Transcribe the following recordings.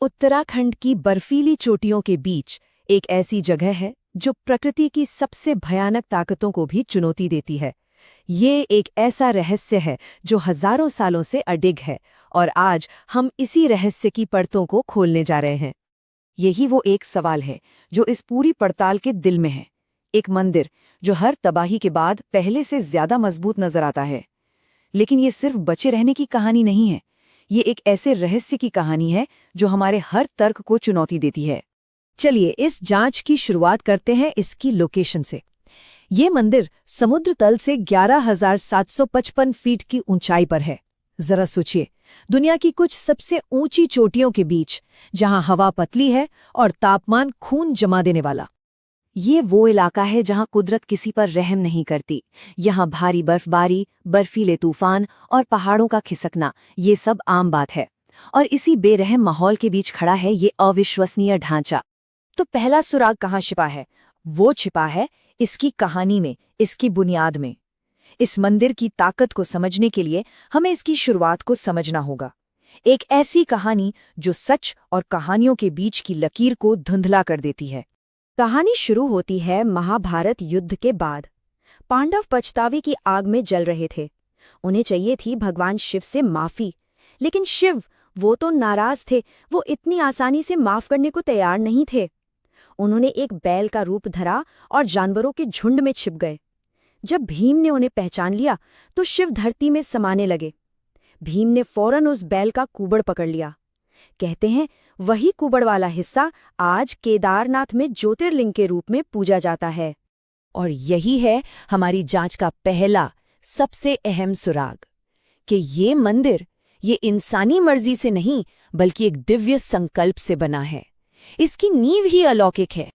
उत्तराखंड की बर्फीली चोटियों के बीच एक ऐसी जगह है जो प्रकृति की सबसे भयानक ताकतों को भी चुनौती देती है। ये एक ऐसा रहस्य है जो हजारों सालों से अडिग है और आज हम इसी रहस्य की परतों को खोलने जा रहे हैं। यही वो एक सवाल है जो इस पूरी पड़ताल के दिल में है। एक मंदिर जो हर तबाही के बाद पहले से ज्यादा मजबूत नजर आता है। लेकिन ये सिर्फ बचे रहने की कहानी नहीं है, ये एक ऐसे रहस्य की कहानी है जो हमारे हर तर्क को चुनौती देती है। चलिए इस जांच की शुरुआत करते हैं इसकी लोकेशन से। ये मंदिर समुद्र तल से 11,755 फीट की ऊंचाई पर है। जरा सोचिए, दुनिया की कुछ सबसे ऊंची चोटियों के बीच, जहां हवा पतली है और तापमान खून जमा देने वाला। ये वो इलाका है जहां कुदरत किसी पर रहम नहीं करती। यहाँ भारी बर्फबारी, बर्फीले तूफान और पहाड़ों का खिसकना, ये सब आम बात है। और इसी बेरहम माहौल के बीच खड़ा है ये अविश्वसनीय ढांचा। तो पहला सुराग कहाँ छिपा है? वो छिपा है इसकी कहानी में, इसकी बुनियाद में। इस मंदिर की ताकत को समझने के लिए हमें इसकी शुरुआत को समझना होगा। एक ऐसी कहानी जो सच और कहानियों के बीच की लकीर को धुंधला कर देती है। कहानी शुरू होती है महाभारत युद्ध के बाद। पांडव पछतावे की आग में जल रहे थे। उन्हें चाहिए थी भगवान शिव से माफी, लेकिन शिव, वो तो नाराज थे। वो इतनी आसानी से माफ करने को तैयार नहीं थे। उन्होंने एक बैल का रूप धरा और जानवरों के झुंड में छिप गए। जब भीम ने उन्हें पहचान लिया तो शिव धरती में समाने लगे। भीम ने फौरन उस बैल का कुबड़ पकड़ लिया। कहते हैं वही कुबड़ वाला हिस्सा आज केदारनाथ में ज्योतिर्लिंग के रूप में पूजा जाता है। और यही है हमारी जांच का पहला सबसे अहम सुराग, कि ये मंदिर ये इंसानी मर्जी से नहीं बल्कि एक दिव्य संकल्प से बना है। इसकी नींव ही अलौकिक है।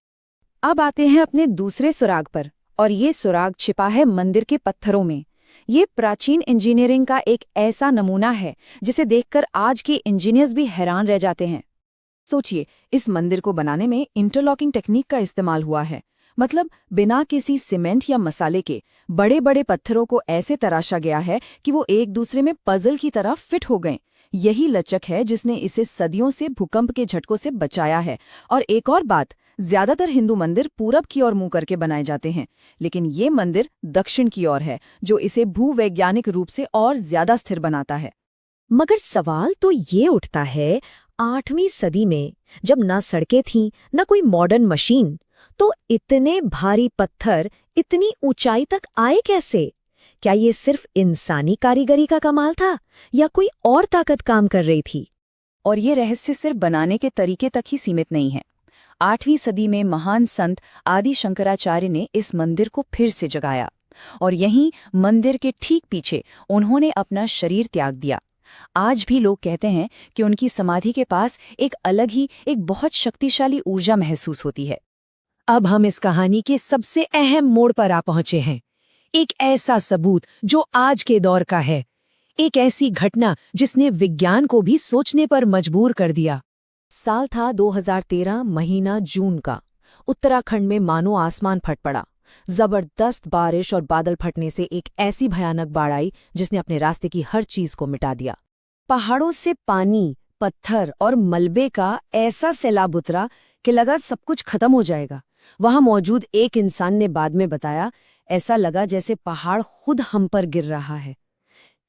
अब आते हैं अपने दूसरे सुराग पर, और ये सुराग छिपा है मंदिर के पत्थरों में। ये प्राचीन इंजीनियरिंग का एक ऐसा नमूना है जिसे देखकर आज के इंजीनियर्स भी हैरान रह जाते हैं। सोचिए, इस मंदिर को बनाने में इंटरलॉकिंग टेक्निक का इस्तेमाल हुआ है। मतलब बिना किसी सीमेंट या मसाले के बड़े बड़े पत्थरों को ऐसे तराशा गया है कि वो एक दूसरे में पजल की तरह फिट हो गए। यही लचक है जिसने इसे सदियों से भूकंप के झटकों से बचाया है। और एक और बात, ज्यादातर हिंदू मंदिर पूरब की ओर मुंह करके बनाए जाते हैं, लेकिन ये मंदिर दक्षिण की ओर है, जो इसे भूवैज्ञानिक रूप से और ज्यादा स्थिर बनाता है। मगर सवाल तो ये उठता है, 8वीं सदी में जब ना सड़कें थीं न कोई मॉडर्न मशीन, तो इतने भारी पत्थर इतनी ऊंचाई तक आए कैसे? क्या ये सिर्फ इंसानी कारीगरी का कमाल था या कोई और ताकत काम कर रही थी? और ये रहस्य सिर्फ बनाने के तरीके तक ही सीमित नहीं है। 8वीं सदी में महान संत आदि शंकराचार्य ने इस मंदिर को फिर से जगाया, और यहीं मंदिर के ठीक पीछे उन्होंने अपना शरीर त्याग दिया। आज भी लोग कहते हैं कि उनकी समाधि के पास एक अलग ही, एक बहुत शक्तिशाली ऊर्जा महसूस होती है। अब हम इस कहानी के सबसे अहम मोड़ पर आ पहुंचे हैं। एक ऐसा सबूत जो आज के दौर का है, एक ऐसी घटना जिसने विज्ञान को भी सोचने पर मजबूर कर दिया। साल था 2013, महीना जून का। उत्तराखंड में मानो आसमान फट पड़ा। जबरदस्त बारिश और बादल फटने से एक ऐसी भयानक बाढ़ आई जिसने अपने रास्ते की हर चीज को मिटा दिया। पहाड़ों से पानी, पत्थर और मलबे का ऐसा सैलाब उतरा कि लगा सब कुछ खत्म हो जाएगा। वहां मौजूद एक इंसान ने बाद में बताया, ऐसा लगा जैसे पहाड़ खुद हम पर गिर रहा है।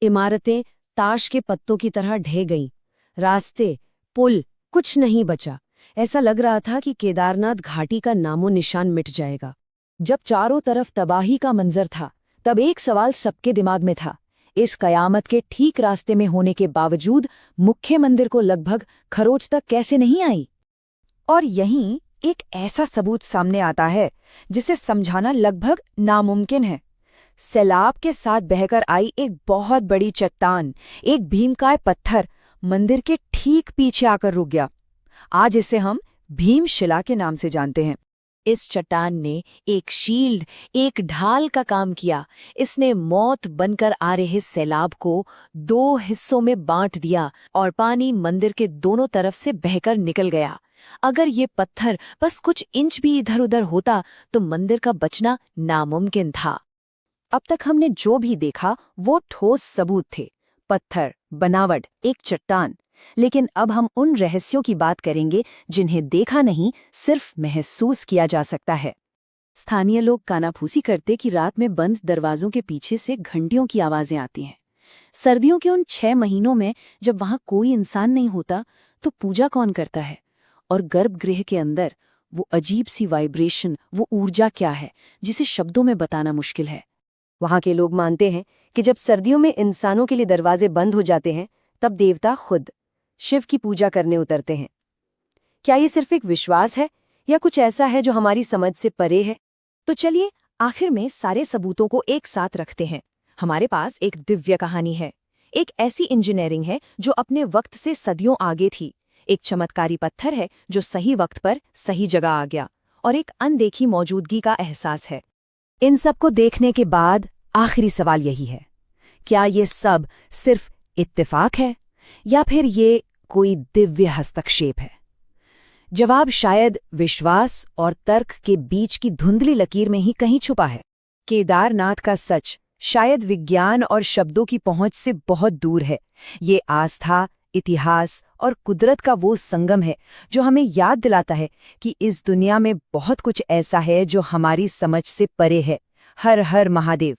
इमारतें ताश के पत्तों की तरह ढह गईं। रास्ते, पुल, कुछ नहीं बचा। ऐसा लग रहा था कि केदारनाथ घाटी का नामो निशान मिट जाएगा। जब चारों तरफ तबाही का मंजर था, तब एक सवाल सबके दिमाग में था। इस कयामत के ठीक रास्ते में होने के बावजूद मुख्य मंदिर को लगभग खरोच तक कैसे नहीं आई? और यहीं एक ऐसा सबूत सामने आता है जिसे समझाना लगभग नामुमकिन है। सैलाब के साथ बहकर आई एक बहुत बड़ी चट्टान, एक भीमकाय पत्थर, मंदिर के ठीक पीछे आकर रुक गया। आज इसे हम भीमशिला के नाम से जानते हैं। इस चट्टान ने एक शील्ड, एक ढाल का काम किया। इसने मौत बनकर आ रहे सैलाब को 2 हिस्सों में बांट दिया और पानी मंदिर के दोनों तरफ से बहकर निकल गया। अगर ये पत्थर बस कुछ इंच भी इधर उधर होता तो मंदिर का बचना नामुमकिन था। अब तक हमने जो भी देखा वो ठोस सबूत थे। पत्थर, बनावट, एक चट्टान। लेकिन अब हम उन रहस्यों की बात करेंगे जिन्हें देखा नहीं, सिर्फ महसूस किया जा सकता है। स्थानीय लोग कानाफूसी करते कि रात में बंद दरवाजों के पीछे से घंटियों की आवाजें आती हैं। सर्दियों के उन 6 महीनों में जब वहां कोई इंसान नहीं होता, तो पूजा कौन करता है? और गर्भगृह के अंदर वो अजीब सी वाइब्रेशन, वो ऊर्जा क्या है जिसे शब्दों में बताना मुश्किल है। वहाँ के लोग मानते हैं कि जब सर्दियों में इंसानों के लिए दरवाजे बंद हो जाते हैं, तब देवता खुद शिव की पूजा करने उतरते हैं। क्या ये सिर्फ एक विश्वास है या कुछ ऐसा है जो हमारी समझ से परे है? तो चलिए आखिर में सारे सबूतों को एक साथ रखते हैं। हमारे पास एक दिव्य कहानी है, एक ऐसी इंजीनियरिंग है जो अपने वक्त से सदियों आगे थी, एक चमत्कारी पत्थर है जो सही वक्त पर सही जगह आ गया, और एक अनदेखी मौजूदगी का एहसास है। इन सब को देखने के बाद आखिरी सवाल यही है, क्या ये सब सिर्फ इत्तेफाक है या फिर ये कोई दिव्य हस्तक्षेप है? जवाब शायद विश्वास और तर्क के बीच की धुंधली लकीर में ही कहीं छुपा है। केदारनाथ का सच शायद विज्ञान और शब्दों की पहुंच से बहुत दूर है। ये आस्था, इतिहास और कुदरत का वो संगम है जो हमें याद दिलाता है कि इस दुनिया में बहुत कुछ ऐसा है जो हमारी समझ से परे है। हर हर महादेव।